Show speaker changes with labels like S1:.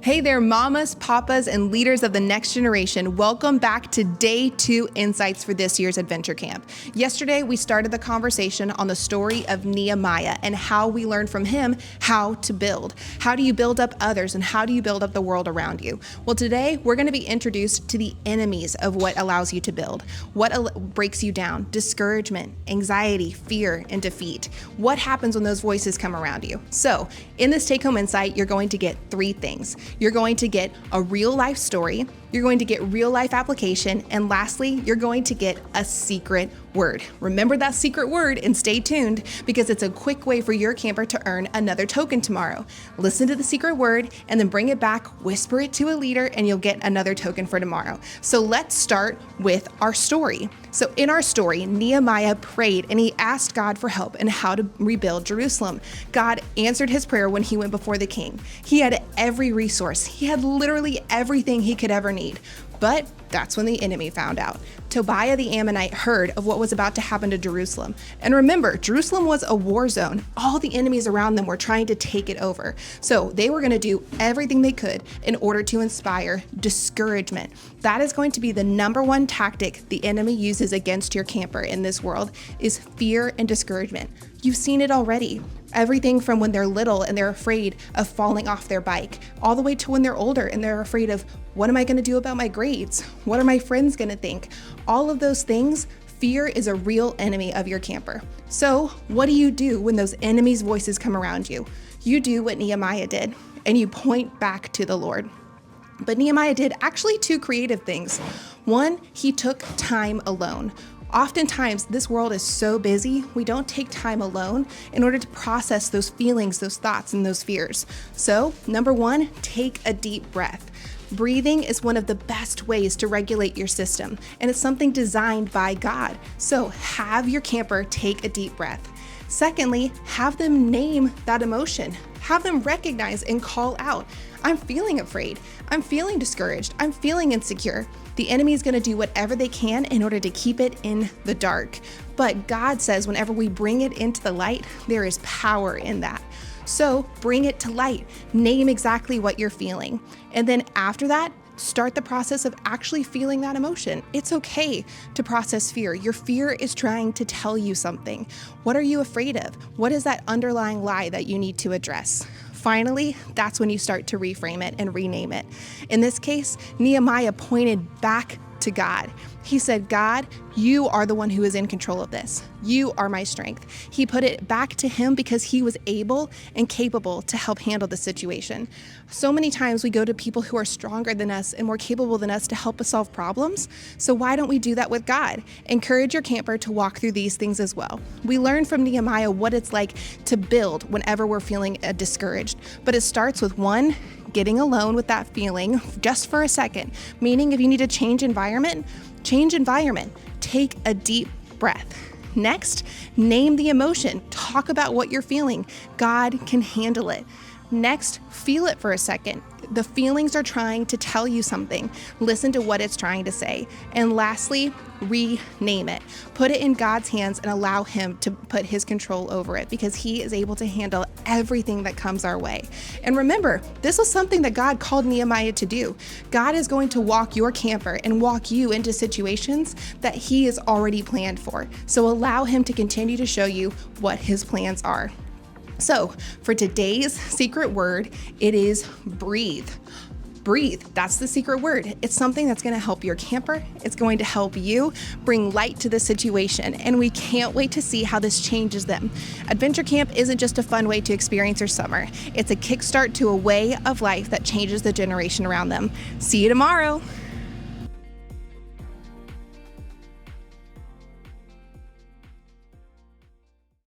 S1: Hey there, mamas, papas, and leaders of the next generation. Welcome back to Day 2 Insights for this year's Adventure Camp. Yesterday, we started the conversation on the story of Nehemiah and how we learned from him how to build. How do you build up others and how do you build up the world around you? Well, today, we're going to be introduced to the enemies of what allows you to build. What breaks you down? Discouragement, anxiety, fear, and defeat. What happens when those voices come around you? So, in this take-home insight, you're going to get 3 things. You're going to get a real life story, you're going to get real life application, and lastly, you're going to get a secret word. Remember that secret word and stay tuned because it's a quick way for your camper to earn another token tomorrow. Listen to the secret word and then bring it back, whisper it to a leader, and you'll get another token for tomorrow. So let's start with our story. So in our story, Nehemiah prayed and he asked God for help in how to rebuild Jerusalem. God answered his prayer when he went before the king. He had every resource. He had literally everything he could ever need. But that's when the enemy found out. Tobiah the Ammonite heard of what was about to happen to Jerusalem. And remember, Jerusalem was a war zone. All the enemies around them were trying to take it over. So they were going to do everything they could in order to inspire discouragement. That is going to be the number one tactic the enemy uses against your camper in this world is fear and discouragement. You've seen it already. Everything from when they're little and they're afraid of falling off their bike, all the way to when they're older and they're afraid of, what am I going to do about my grades? What are my friends going to think? All of those things, fear is a real enemy of your camper. So what do you do when those enemies' voices come around you? You do what Nehemiah did, and you point back to the Lord. But Nehemiah did actually 2 creative things. One, he took time alone. Oftentimes, this world is so busy, we don't take time alone in order to process those feelings, those thoughts, and those fears. So, number 1, take a deep breath. Breathing is one of the best ways to regulate your system, and it's something designed by God. So, have your camper take a deep breath. Secondly, have them name that emotion. Have them recognize and call out, I'm feeling afraid. I'm feeling discouraged. I'm feeling insecure. The enemy is going to do whatever they can in order to keep it in the dark. But God says whenever we bring it into the light, there is power in that. So bring it to light. Name exactly what you're feeling. And then after that, start the process of actually feeling that emotion. It's okay to process fear. Your fear is trying to tell you something. What are you afraid of? What is that underlying lie that you need to address? Finally, that's when you start to reframe it and rename it. In this case, Nehemiah pointed back to God. He said, God, you are the one who is in control of this. You are my strength. He put it back to him because he was able and capable to help handle the situation. So many times we go to people who are stronger than us and more capable than us to help us solve problems. So why don't we do that with God? Encourage your camper to walk through these things as well. We learn from Nehemiah what it's like to build whenever we're feeling discouraged. But it starts with 1, getting alone with that feeling just for a second. Meaning if you need to change environment, take a deep breath. Next, name the emotion. Talk about what you're feeling. God can handle it. Next, feel it for a second. The feelings are trying to tell you something. Listen to what it's trying to say. And lastly, rename it. Put it in God's hands and allow him to put his control over it because he is able to handle everything that comes our way. And remember, this was something that God called Nehemiah to do. God is going to walk your camper and walk you into situations that he has already planned for. So allow him to continue to show you what his plans are. So for today's secret word, it is breathe. Breathe. That's the secret word. It's something that's going to help your camper. It's going to help you bring light to the situation. And we can't wait to see how this changes them. Adventure Camp isn't just a fun way to experience your summer. It's a kickstart to a way of life that changes the generation around them. See you tomorrow.